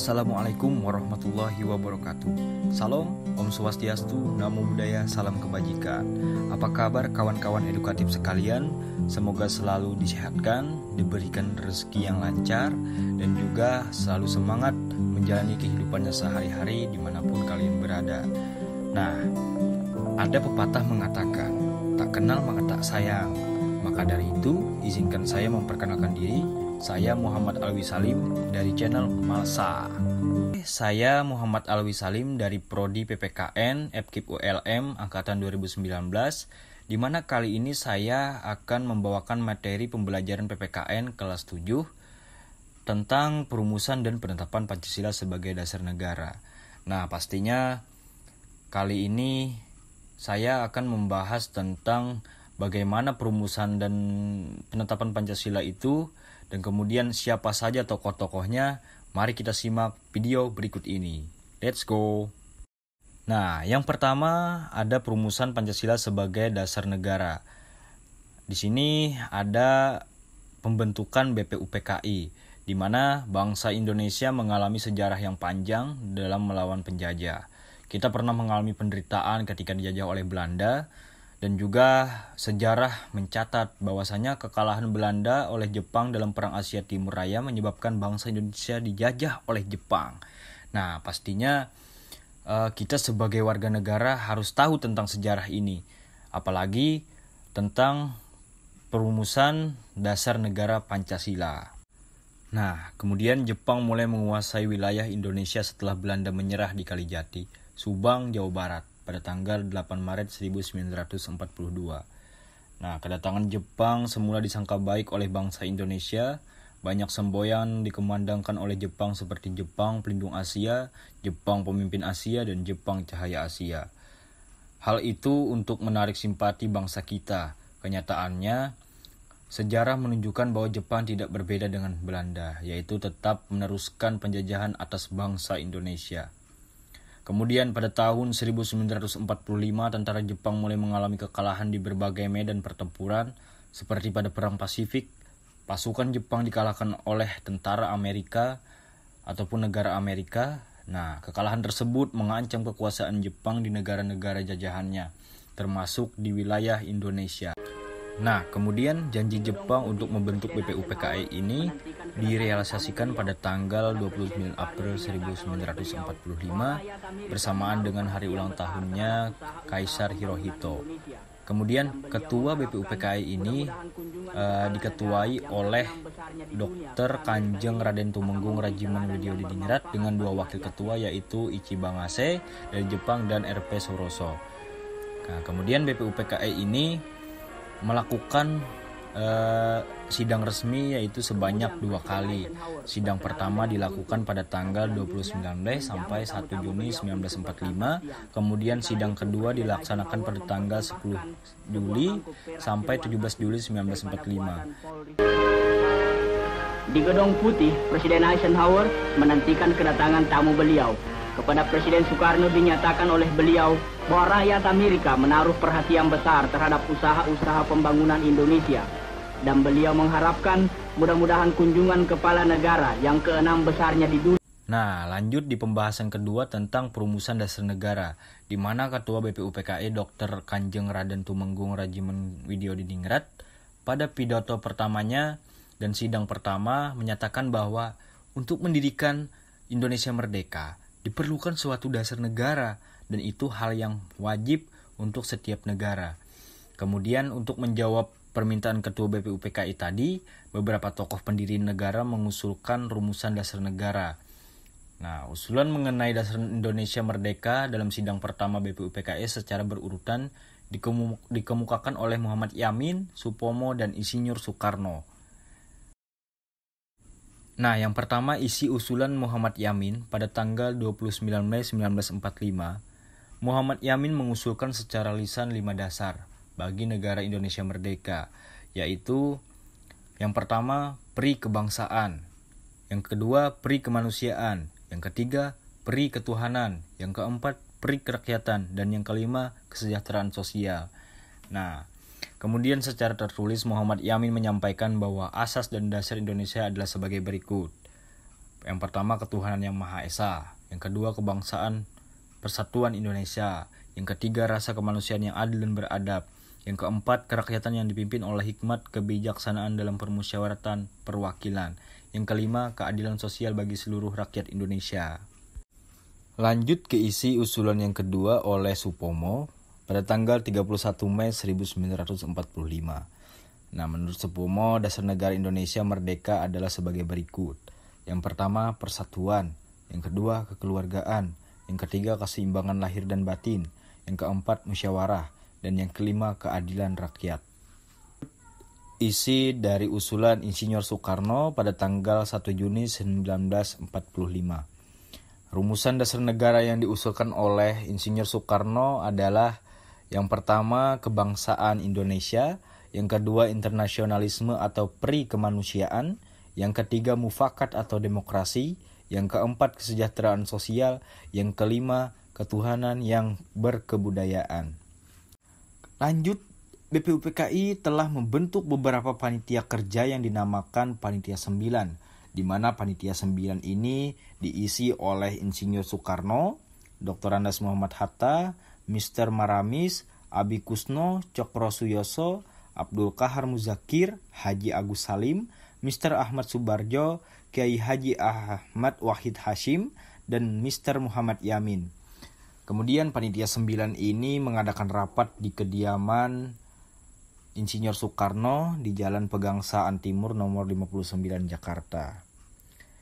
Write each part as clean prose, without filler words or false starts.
Assalamualaikum warahmatullahi wabarakatuh. Salam, Om Swastiastu, Namo Buddhaya, salam kebajikan. Apa kabar kawan-kawan edukatif sekalian? Semoga selalu disehatkan, diberikan rezeki yang lancar, dan juga selalu semangat menjalani kehidupannya sehari-hari dimanapun kalian berada. Nah, ada pepatah mengatakan, tak kenal maka tak sayang. Maka dari itu, izinkan saya memperkenalkan diri. Saya Muhammad Alwi Salim dari channel Malsa. Saya Muhammad Alwi Salim dari Prodi PPKN FKIP ULM Angkatan 2019, di mana kali ini saya akan membawakan materi pembelajaran PPKN kelas 7 tentang perumusan dan penetapan Pancasila sebagai dasar negara. Nah, pastinya kali ini saya akan membahas tentang bagaimana perumusan dan penetapan Pancasila itu, dan kemudian siapa saja tokoh-tokohnya. Mari kita simak video berikut ini. Let's go! Nah, yang pertama ada perumusan Pancasila sebagai dasar negara. Di sini ada pembentukan BPUPKI, di mana bangsa Indonesia mengalami sejarah yang panjang dalam melawan penjajah. Kita pernah mengalami penderitaan ketika dijajah oleh Belanda, dan juga sejarah mencatat bahwasanya kekalahan Belanda oleh Jepang dalam Perang Asia Timur Raya menyebabkan bangsa Indonesia dijajah oleh Jepang. Nah, pastinya kita sebagai warga negara harus tahu tentang sejarah ini, apalagi tentang perumusan dasar negara Pancasila. Nah, kemudian Jepang mulai menguasai wilayah Indonesia setelah Belanda menyerah di Kalijati, Subang, Jawa Barat, pada tanggal 8 Maret 1942. Nah, kedatangan Jepang semula disangka baik oleh bangsa Indonesia. Banyak semboyan dikumandangkan oleh Jepang seperti Jepang Pelindung Asia, Jepang Pemimpin Asia, dan Jepang Cahaya Asia. Hal itu untuk menarik simpati bangsa kita. Kenyataannya, sejarah menunjukkan bahwa Jepang tidak berbeda dengan Belanda, yaitu tetap meneruskan penjajahan atas bangsa Indonesia. Kemudian pada tahun 1945, tentara Jepang mulai mengalami kekalahan di berbagai medan pertempuran, seperti pada Perang Pasifik. Pasukan Jepang dikalahkan oleh tentara Amerika ataupun negara Amerika. Nah, kekalahan tersebut mengancam kekuasaan Jepang di negara-negara jajahannya, termasuk di wilayah Indonesia. Nah, kemudian janji Jepang untuk membentuk BPUPKI ini direalisasikan pada tanggal 29 April 1945 bersamaan dengan hari ulang tahunnya Kaisar Hirohito. Kemudian ketua BPUPKI ini diketuai oleh Dr. Kanjeng Raden Tumenggung Rajiman Widyodiningrat dengan dua wakil ketua, yaitu Ichibangase dari Jepang dan RP Soroso. Nah, kemudian BPUPKI ini melakukan sidang resmi yaitu sebanyak 2 kali. Sidang pertama dilakukan pada tanggal 29 Mei sampai 1 Juni 1945. Kemudian sidang kedua dilaksanakan pada tanggal 10 Juli sampai 17 Juli 1945. Di Gedung Putih, Presiden Eisenhower menantikan kedatangan tamu beliau. Kepada Presiden Soekarno dinyatakan oleh beliau bahwa rakyat Amerika menaruh perhatian besar terhadap usaha-usaha pembangunan Indonesia. Dan beliau mengharapkan mudah-mudahan kunjungan kepala negara yang ke-6 besarnya di dunia. Nah, lanjut di pembahasan kedua tentang perumusan dasar negara, di mana Ketua BPUPKI Dr. Kanjeng Raden Tumenggung Rajiman Widyodiningrat pada pidato pertamanya dan sidang pertama menyatakan bahwa untuk mendirikan Indonesia merdeka diperlukan suatu dasar negara, dan itu hal yang wajib untuk setiap negara. Kemudian untuk menjawab permintaan Ketua BPUPKI tadi, beberapa tokoh pendiri negara mengusulkan rumusan dasar negara. Nah, usulan mengenai dasar Indonesia merdeka dalam sidang pertama BPUPKI secara berurutan dikemukakan oleh Muhammad Yamin, Supomo, dan Insinyur Soekarno. Nah, yang pertama isi usulan Muhammad Yamin pada tanggal 29 Mei 1945. Muhammad Yamin mengusulkan secara lisan 5 dasar bagi negara Indonesia merdeka, yaitu yang pertama peri kebangsaan, yang kedua peri kemanusiaan, yang ketiga peri ketuhanan, yang keempat peri kerakyatan, dan yang kelima kesejahteraan sosial. Nah, kemudian secara tertulis Muhammad Yamin menyampaikan bahwa asas dan dasar Indonesia adalah sebagai berikut. Yang pertama, ketuhanan yang Maha Esa. Yang kedua, kebangsaan persatuan Indonesia. Yang ketiga, rasa kemanusiaan yang adil dan beradab. Yang keempat, kerakyatan yang dipimpin oleh hikmat kebijaksanaan dalam permusyawaratan perwakilan. Yang kelima, keadilan sosial bagi seluruh rakyat Indonesia. Lanjut ke isi usulan yang kedua oleh Supomo pada tanggal 31 Mei 1945. Nah, menurut Supomo, dasar negara Indonesia merdeka adalah sebagai berikut. Yang pertama, persatuan. Yang kedua, kekeluargaan. Yang ketiga, keseimbangan lahir dan batin. Yang keempat, musyawarah. Dan yang kelima, keadilan rakyat. Isi dari usulan Insinyur Soekarno pada tanggal 1 Juni 1945. Rumusan dasar negara yang diusulkan oleh Insinyur Soekarno adalah yang pertama, kebangsaan Indonesia, yang kedua, internasionalisme atau pri-kemanusiaan, yang ketiga, mufakat atau demokrasi, yang keempat, kesejahteraan sosial, yang kelima, ketuhanan yang berkebudayaan. Lanjut, BPUPKI telah membentuk beberapa panitia kerja yang dinamakan Panitia 9, di mana Panitia 9 ini diisi oleh Insinyur Soekarno, Dr. Andes Muhammad Hatta, Mr. Maramis, Abi Kusno, Cokro Suyoso, Abdul Kahar Muzakir, Haji Agus Salim, Mr. Ahmad Subarjo, Kiai Haji Ahmad Wahid Hashim, dan Mr. Muhammad Yamin. Kemudian Panitia 9 ini mengadakan rapat di kediaman Insinyur Soekarno di Jalan Pegangsaan Timur nomor 59 Jakarta.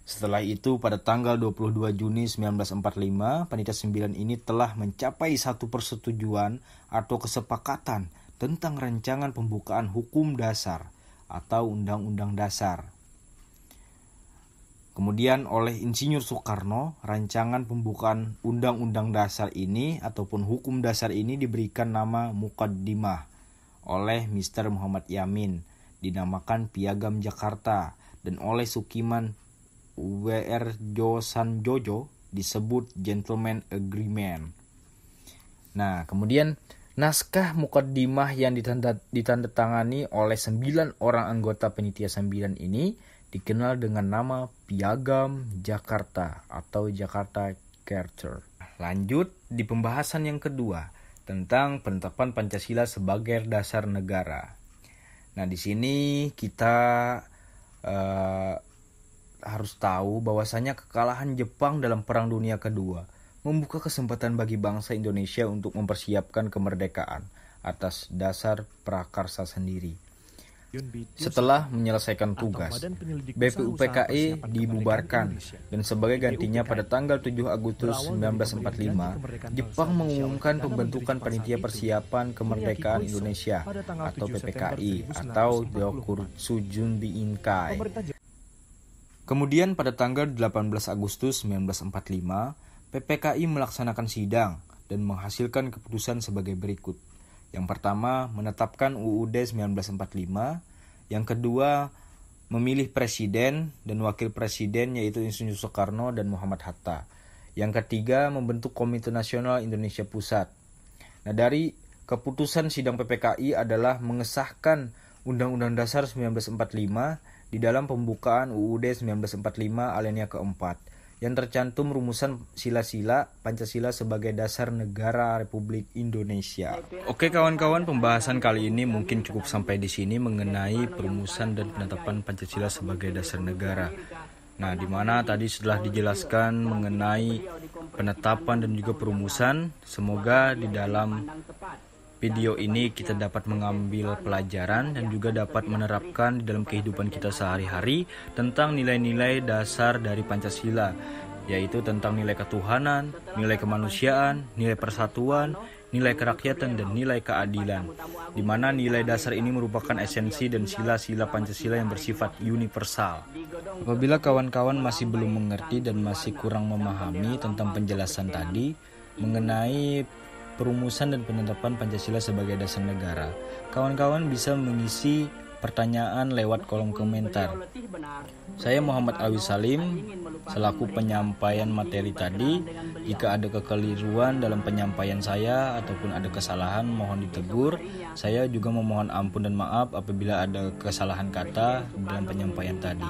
Setelah itu pada tanggal 22 Juni 1945, Panitia 9 ini telah mencapai satu persetujuan atau kesepakatan tentang rancangan pembukaan hukum dasar atau Undang-Undang Dasar. Kemudian oleh Insinyur Soekarno, rancangan pembukaan Undang-Undang Dasar ini ataupun hukum dasar ini diberikan nama Muqaddimah oleh Mr. Muhammad Yamin, dinamakan Piagam Jakarta, dan oleh Sukiman W.R. Sanjojo disebut Gentleman Agreement. Nah, kemudian naskah Muqaddimah yang ditandatangani oleh 9 orang anggota Panitia 9 ini dikenal dengan nama Piagam Jakarta atau Jakarta Charter. Lanjut di pembahasan yang kedua tentang penetapan Pancasila sebagai dasar negara. Nah, di sini kita harus tahu bahwasanya kekalahan Jepang dalam Perang Dunia Kedua membuka kesempatan bagi bangsa Indonesia untuk mempersiapkan kemerdekaan atas dasar prakarsa sendiri. Setelah menyelesaikan tugas, BPUPKI dibubarkan dan sebagai gantinya pada tanggal 7 Agustus 1945, Jepang mengumumkan pembentukan Panitia Persiapan Kemerdekaan Indonesia atau PPKI atau Ryokuretsu Junbi Inkai. Kemudian pada tanggal 18 Agustus 1945, PPKI melaksanakan sidang dan menghasilkan keputusan sebagai berikut. Yang pertama, menetapkan UUD 1945. Yang kedua, memilih presiden dan wakil presiden yaitu Insinyur Soekarno dan Muhammad Hatta. Yang ketiga, membentuk Komite Nasional Indonesia Pusat. Nah, dari keputusan sidang PPKI adalah mengesahkan Undang-Undang Dasar 1945 di dalam pembukaan UUD 1945 alinea keempat, yang tercantum rumusan sila-sila Pancasila sebagai dasar negara Republik Indonesia. Oke kawan-kawan, pembahasan kali ini mungkin cukup sampai di sini mengenai perumusan dan penetapan Pancasila sebagai dasar negara. Nah, di mana tadi sudah dijelaskan mengenai penetapan dan juga perumusan. Semoga di dalam video ini kita dapat mengambil pelajaran dan juga dapat menerapkan di dalam kehidupan kita sehari-hari tentang nilai-nilai dasar dari Pancasila, yaitu tentang nilai ketuhanan, nilai kemanusiaan, nilai persatuan, nilai kerakyatan, dan nilai keadilan, di mana nilai dasar ini merupakan esensi dan sila-sila Pancasila yang bersifat universal. Apabila kawan-kawan masih belum mengerti dan masih kurang memahami tentang penjelasan tadi mengenai perumusan dan penetapan Pancasila sebagai dasar negara, kawan-kawan bisa mengisi pertanyaan lewat kolom komentar. Saya Muhammad Awi Salim, selaku penyampaian materi tadi. Jika ada kekeliruan dalam penyampaian saya ataupun ada kesalahan, mohon ditegur. Saya juga memohon ampun dan maaf apabila ada kesalahan kata dalam penyampaian tadi.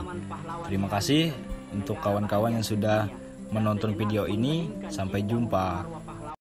Terima kasih. Untuk kawan-kawan yang sudah menonton video ini, sampai jumpa.